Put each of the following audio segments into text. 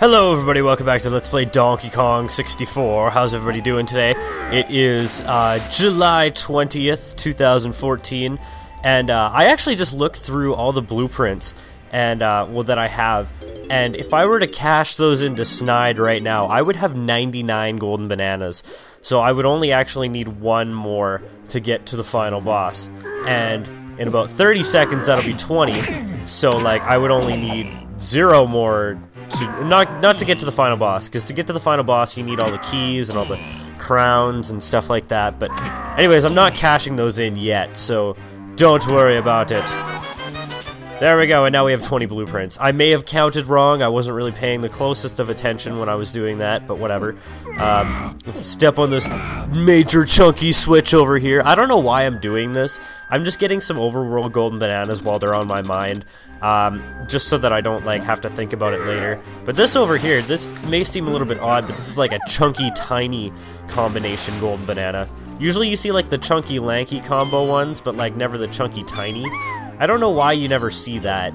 Hello everybody, welcome back to Let's Play Donkey Kong 64. How's everybody doing today? It is July 20th, 2014, and I actually just looked through all the blueprints and well, that I have, and if I were to cash those into Snide right now, I would have 99 golden bananas. So I would only actually need one more to get to the final boss, and in about 30 seconds that'll be 20, so like I would only need 0 more to not to get to the final boss, because to get to the final boss you need all the keys and all the crowns and stuff like that. But anyways, I'm not cashing those in yet, so don't worry about it. There we go, and now we have 20 blueprints. I may have counted wrong, I wasn't really paying the closest of attention when I was doing that, but whatever. Let's step on this major chunky switch over here. I don't know why I'm doing this. I'm just getting some Overworld golden bananas while they're on my mind, just so that I don't like have to think about it later. But this over here, this may seem a little bit odd, but this is like a chunky tiny combination golden banana. Usually you see like the chunky lanky combo ones, but like never the chunky tiny. I don't know why you never see that.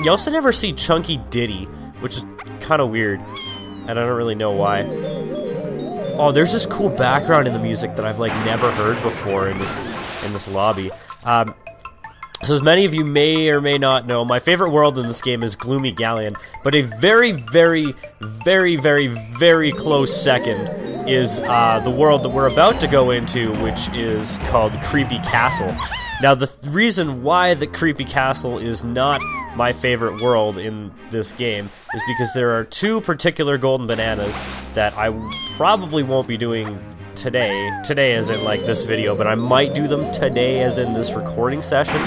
You also never see Chunky Diddy, which is kind of weird, and I don't really know why. Oh, there's this cool background in the music that I've like never heard before in this lobby. So as many of you may or may not know, my favorite world in this game is Gloomy Galleon, but a very, very, very, very, very close second is the world that we're about to go into, which is called Creepy Castle. Now, the reason why the Creepy Castle is not my favorite world in this game is because there are 2 particular golden bananas that I probably won't be doing today as in like this video, but I might do them today as in this recording session,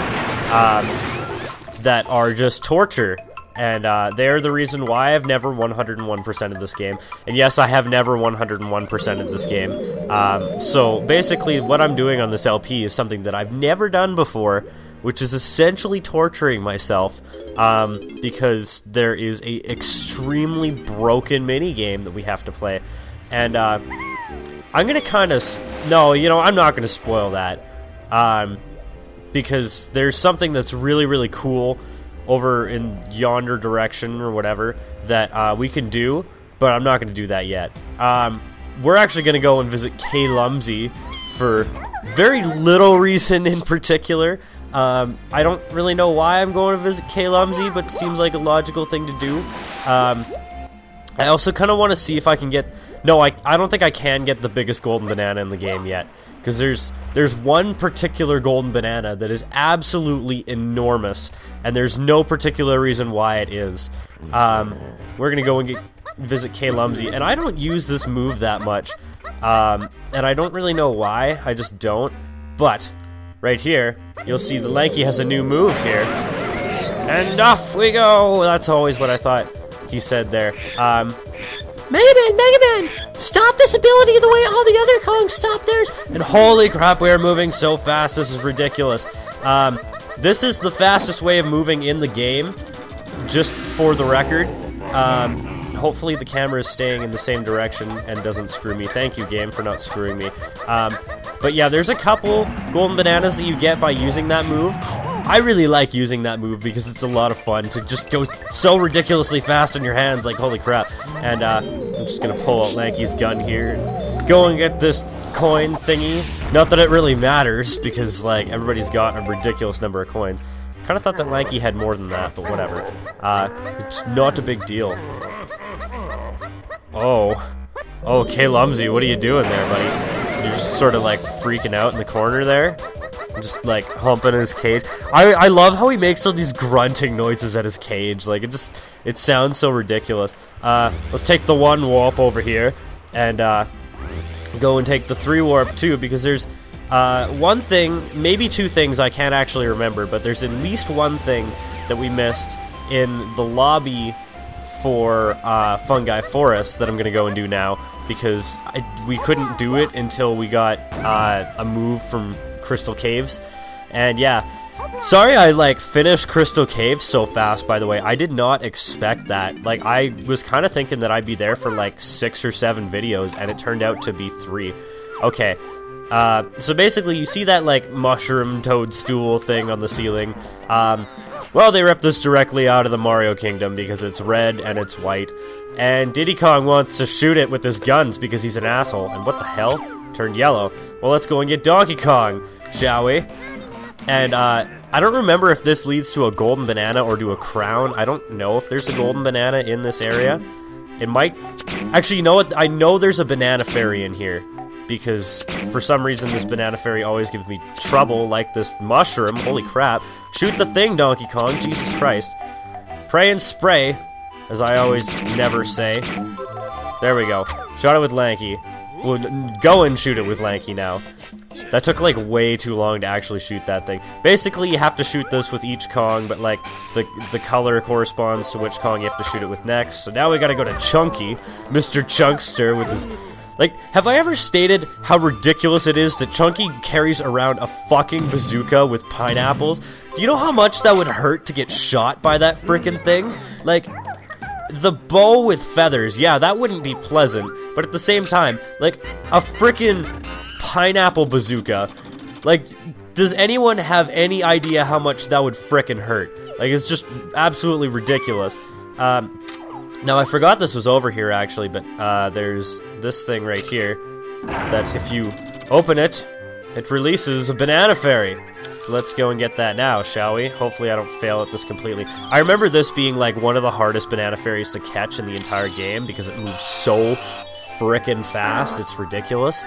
that are just torture. And they're the reason why I've never 101% of this game. And yes, I have never 101% of this game. So basically what I'm doing on this LP is something that I've never done before, which is essentially torturing myself, because there is a extremely broken minigame that we have to play. And I'm gonna kind of... No, you know, I'm not gonna spoil that. Because there's something that's really, really cool over in yonder direction or whatever that we can do, but I'm not going to do that yet. We're actually going to go and visit K. Lumsey for very little reason in particular. I don't really know why I'm going to visit K. Lumsey, but it seems like a logical thing to do. I also kind of want to see if I can get... No, I don't think I can get the biggest golden banana in the game yet, because there's one particular golden banana that is absolutely enormous, and there's no particular reason why it is. We're gonna go and visit K. Lumsey, and I don't use this move that much, and I don't really know why, I just don't, but right here, you'll see the Lanky has a new move here, and off we go! That's always what I thought he said there. Mega Man, stop this ability the way all the other Kongs stop theirs! And holy crap, we are moving so fast, this is ridiculous. This is the fastest way of moving in the game, just for the record. Hopefully the camera is staying in the same direction and doesn't screw me. Thank you, game, for not screwing me. But yeah, there's a couple golden bananas that you get by using that move. I really like using that move because it's a lot of fun to just go so ridiculously fast on your hands, like holy crap. And I'm just gonna pull out Lanky's gun here and go and get this coin thingy. Not that it really matters, because like everybody's got a ridiculous number of coins. Kinda thought that Lanky had more than that, but whatever. It's not a big deal. Oh, K. Lumsey, what are you doing there, buddy? You're just sort of like freaking out in the corner there? Just like humping his cage. I love how he makes all these grunting noises at his cage. Like it sounds so ridiculous. Let's take the 1 warp over here and go and take the 3 warp too, because there's one thing, maybe 2 things I can't actually remember, but there's at least one thing that we missed in the lobby for Fungi Forest that I'm gonna go and do now, because we couldn't do it until we got a move from Crystal Caves. And yeah, sorry I like finished Crystal Caves so fast, by the way. I did not expect that. Like, I was kind of thinking that I'd be there for like 6 or 7 videos, and it turned out to be 3. Okay, so basically you see that like mushroom toadstool thing on the ceiling. Well, they ripped this directly out of the Mario Kingdom because it's red and it's white. And Diddy Kong wants to shoot it with his guns because he's an asshole. And what the hell? Turned yellow. Well, let's go and get Donkey Kong, shall we? And, I don't remember if this leads to a golden banana or to a crown. I don't know if there's a golden banana in this area. It might... Actually, you know what? I know there's a banana fairy in here. Because, for some reason, this banana fairy always gives me trouble, like this mushroom. Holy crap. Shoot the thing, Donkey Kong. Jesus Christ. Pray and spray, as I always never say. There we go. Shot it with Lanky. We'll go and shoot it with Lanky now. That took, like, way too long to actually shoot that thing. Basically, you have to shoot this with each Kong, but, like, the color corresponds to which Kong you have to shoot it with next. So now we gotta go to Chunky, Mr. Chunkster, with his... Like, have I ever stated how ridiculous it is that Chunky carries around a fucking bazooka with pineapples? Do you know how much that would hurt to get shot by that frickin' thing? Like... The bow with feathers, yeah, that wouldn't be pleasant, but at the same time, like, a frickin' pineapple bazooka, like, does anyone have any idea how much that would frickin' hurt? Like, it's just absolutely ridiculous. Now, I forgot this was over here, actually, but, there's this thing right here, that if you open it, it releases a banana fairy. So let's go and get that now, shall we? Hopefully I don't fail at this completely. I remember this being like one of the hardest banana fairies to catch in the entire game because it moves so frickin' fast, it's ridiculous.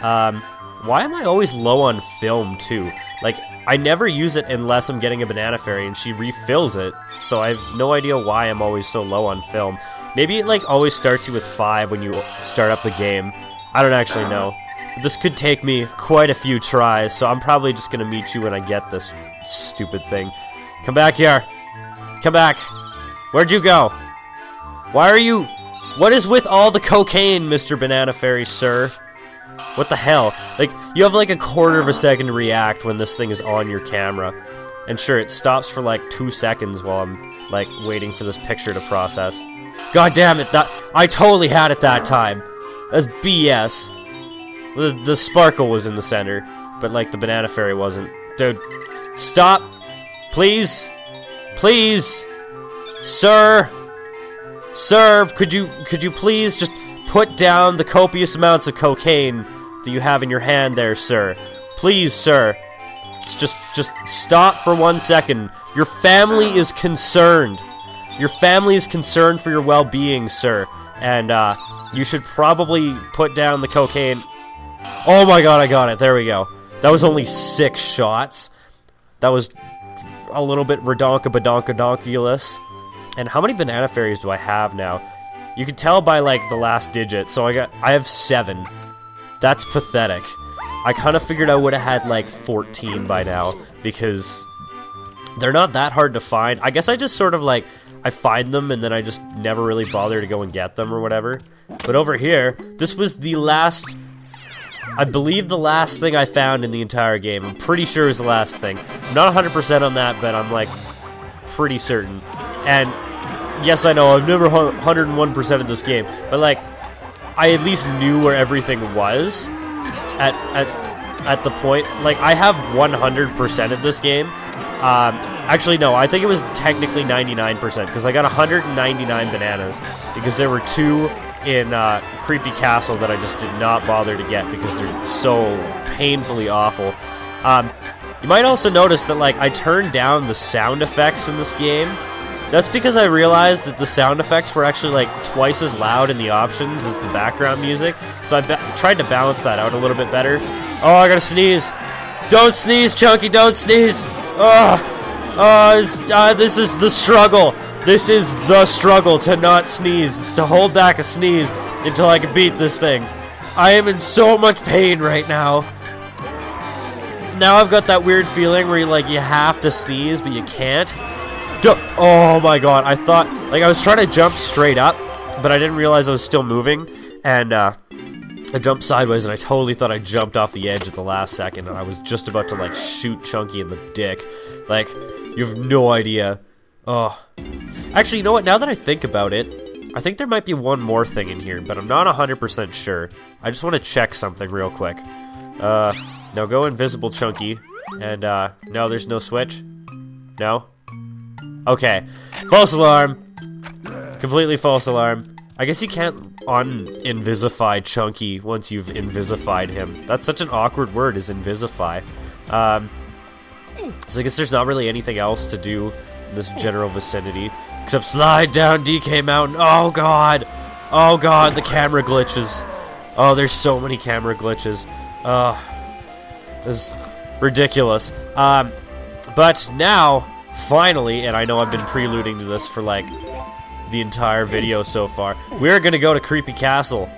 Why am I always low on film too? Like, I never use it unless I'm getting a banana fairy and she refills it, so I have no idea why I'm always so low on film. Maybe it like always starts you with 5 when you start up the game. I don't actually know. This could take me quite a few tries, so I'm probably just gonna meet you when I get this stupid thing. Come back here. Come back. Where'd you go? Why are you... What is with all the cocaine, Mr. Banana Fairy, sir? What the hell? Like, you have like a quarter of a second to react when this thing is on your camera. And sure, it stops for like 2 seconds while I'm, like, waiting for this picture to process. God damn it, I totally had it that time. That's BS. The sparkle was in the center, but like the banana fairy wasn't. Dude, stop! Please! Please! Sir! Sir, could you please just put down the copious amounts of cocaine that you have in your hand there, sir? Please, sir. Just stop for 1 second. Your family is concerned. Your family is concerned for your well-being, sir. And, you should probably put down the cocaine. Oh my god, I got it. There we go. That was only 6 shots. That was a little bit redonka-badonka-donkulous. And how many banana fairies do I have now? You can tell by, like, the last digit. So I have 7. That's pathetic. I kind of figured I would have had, like, 14 by now. Because they're not that hard to find. I guess I just sort of, like, I find them and then I just never really bother to go and get them or whatever. But over here, this was the last... I believe the last thing I found in the entire game. I'm pretty sure it was the last thing. I'm not 100% on that, but I'm, like, pretty certain. And, yes, I know, I've never 101% of this game, but, like, I at least knew where everything was at the point. Like, I have 100% of this game. Actually, no, I think it was technically 99%, because I got 199 bananas, because there were 2... in Creepy Castle that I just did not bother to get because they're so painfully awful. You might also notice that, like, I turned down the sound effects in this game. That's because I realized that the sound effects were actually, like, twice as loud in the options as the background music. So I tried to balance that out a little bit better. Oh, I gotta sneeze. Don't sneeze, Chunky, don't sneeze. This is the struggle. This is the struggle, to not sneeze. It's to hold back a sneeze until I can beat this thing. I am in so much pain right now. Now I've got that weird feeling where you have to sneeze, but you can't. Oh my god, I thought, like, I was trying to jump straight up, but I didn't realize I was still moving, and I jumped sideways, and I totally thought I jumped off the edge at the last second, and I was just about to, like, shoot Chunky in the dick. Like, you have no idea. Oh. Actually, you know what? Now that I think about it, I think there might be one more thing in here, but I'm not 100% sure. I just want to check something real quick. Now go invisible, Chunky. And, no, there's no switch. No? Okay. False alarm. Completely false alarm. I guess you can't un-invisify Chunky once you've invisified him. That's such an awkward word, is invisify. So I guess there's not really anything else to do in this general vicinity. Except slide down DK Mountain. Oh god! Oh god, the camera glitches. Oh, there's so many camera glitches. This is ridiculous. But now, finally, and I know I've been preluding to this for like the entire video so far, we're gonna go to Creepy Castle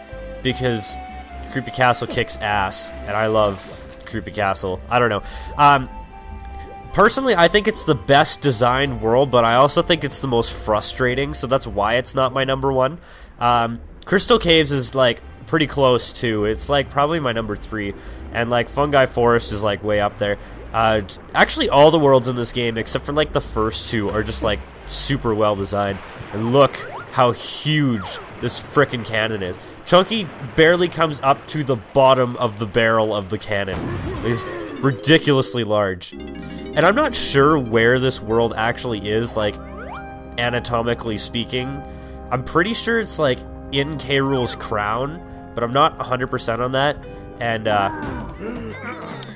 because Creepy Castle kicks ass, and I love Creepy Castle. I don't know. Personally, I think it's the best designed world, but I also think it's the most frustrating, so that's why it's not my number one. Crystal Caves is like pretty close too. It's like probably my number 3, and like Fungi Forest is like way up there. Actually, all the worlds in this game, except for like the first 2, are just like super well designed. And look how huge this frickin' cannon is. Chunky barely comes up to the bottom of the barrel of the cannon. It's ridiculously large. And I'm not sure where this world actually is, like, anatomically speaking. I'm pretty sure it's like in K. Rool's crown, but I'm not 100% on that. And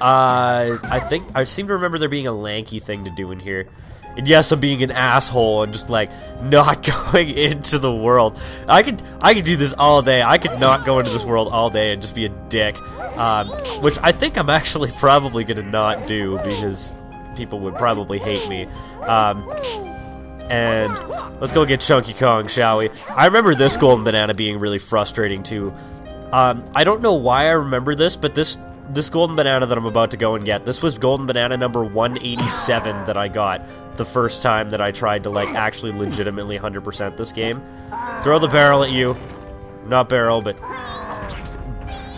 I seem to remember there being a lanky thing to do in here. And yes, I'm being an asshole and just like not going into the world. I could do this all day. I could not go into this world all day and just be a dick, which I think I'm actually probably gonna not do because people would probably hate me. And let's go get Chunky Kong, shall we? I remember this golden banana being really frustrating too. I don't know why I remember this, but this golden banana that I'm about to go and get, this was golden banana number 187 that I got the first time that I tried to like actually legitimately 100% this game. Throw the barrel at you. Not barrel, but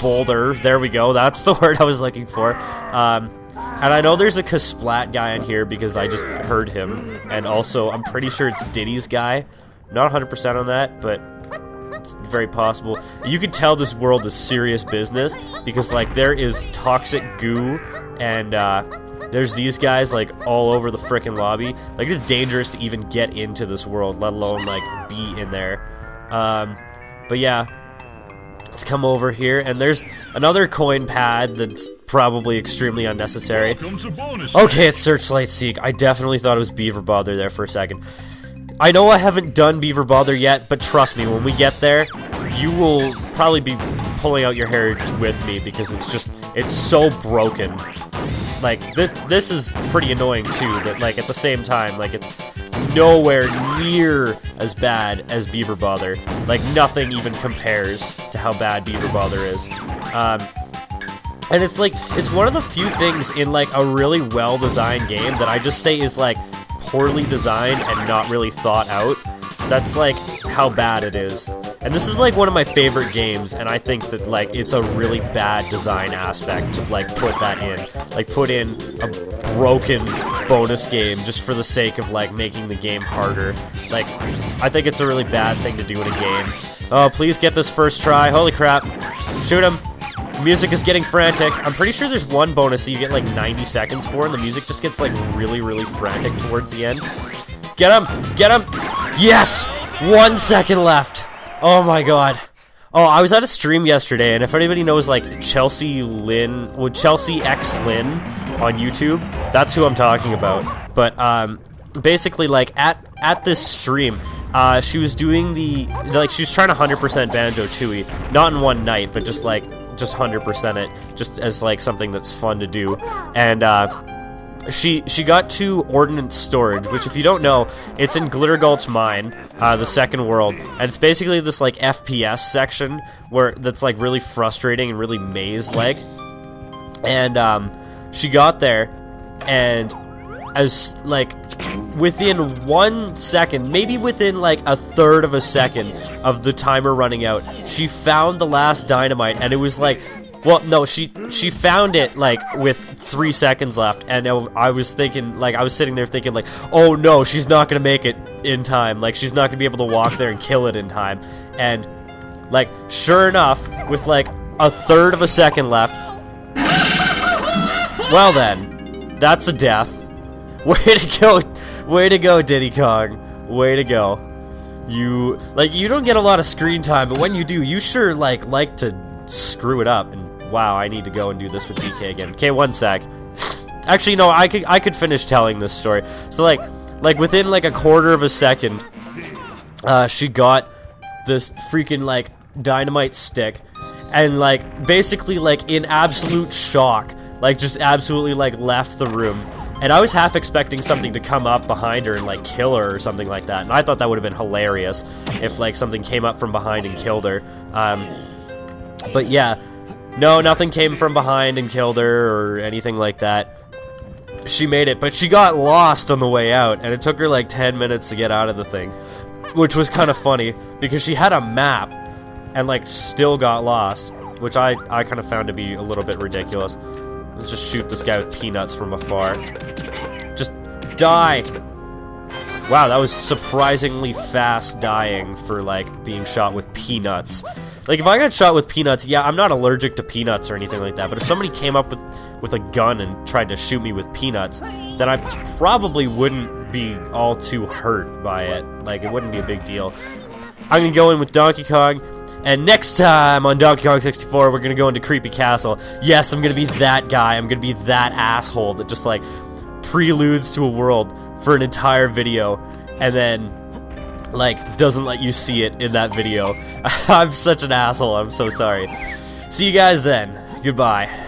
boulder. There we go. That's the word I was looking for. And I know there's a Kasplat guy in here because I just heard him. And also, I'm pretty sure it's Diddy's guy. Not 100% on that, but it's very possible. You can tell this world is serious business because, like, there is toxic goo and, there's these guys, like, all over the frickin' lobby. Like, it's dangerous to even get into this world, let alone, like, be in there. But yeah. Let's come over here, and there's another coin pad that's probably extremely unnecessary. Okay, it's Searchlight Seek. I definitely thought it was Beaver Bother there for a second. I know I haven't done Beaver Bother yet, but trust me, when we get there, you will probably be pulling out your hair with me because it's so broken. Like, this is pretty annoying too, but like at the same time, like it's nowhere near as bad as Beaver Bother. Like, nothing even compares to how bad Beaver Bother is. And it's like, it's one of the few things in like a really well-designed game that I just say is like poorly designed and not really thought out. That's like how bad it is. And this is like one of my favorite games, and I think that like it's a really bad design aspect to like put that in. Like put in a broken bonus game just for the sake of like making the game harder. Like, I think it's a really bad thing to do in a game. Oh, please get this first try. Holy crap. Shoot him. Music is getting frantic. I'm pretty sure there's one bonus that you get like 90 seconds for, and the music just gets like really, really frantic towards the end. Get him! Get him! Yes! 1 second left. Oh my god. Oh, I was at a stream yesterday, and if anybody knows like Chelsea Lynn, well, Chelsea X Lynn on YouTube, that's who I'm talking about. But basically, like at this stream, she was doing the she was trying to 100% Banjo-Tooie, not in one night, but just 100% it, just as like something that's fun to do. And she got to Ordnance Storage, which, if you don't know, it's in Glitter Gulch Mine, the second world, and it's basically this like FPS section that's like really frustrating and really maze-like. And she got there, and as like within 1 second, maybe within like a third of a second of the timer running out, she found the last dynamite, and it was like, well, no, she found it like with 3 seconds left, and I was thinking, like, I was sitting there thinking, like, oh no, she's not gonna make it in time, like, she's not gonna be able to walk there and kill it in time. And like, sure enough, with like a third of a second left, well then, that's a death. Way to go, Way to go, Diddy Kong. Way to go. You don't get a lot of screen time, but when you do, you sure like to screw it up. And wow, I need to go and do this with DK again. Okay, one sec. Actually, no, I could finish telling this story. So like within like a quarter of a second, she got this freaking like dynamite stick, and like basically like in absolute shock, like just absolutely like left the room. And I was half expecting something to come up behind her and like kill her or something like that. And I thought that would have been hilarious if like something came up from behind and killed her. But yeah, no, nothing came from behind and killed her or anything like that. She made it, but she got lost on the way out, and it took her like 10 minutes to get out of the thing, which was kind of funny because she had a map and like still got lost, which I kind of found to be a little bit ridiculous. Let's just shoot this guy with peanuts from afar. Just die. Wow, that was surprisingly fast dying for like being shot with peanuts. Like if I got shot with peanuts, yeah, I'm not allergic to peanuts or anything like that, but if somebody came up with a gun and tried to shoot me with peanuts, then I probably wouldn't be all too hurt by it. Like it wouldn't be a big deal. I'm gonna go in with Donkey Kong. And next time on Donkey Kong 64, we're gonna go into Creepy Castle. Yes, I'm gonna be that guy. I'm gonna be that asshole that just like preludes to a world for an entire video and then like doesn't let you see it in that video. I'm such an asshole. I'm so sorry. See you guys then. Goodbye.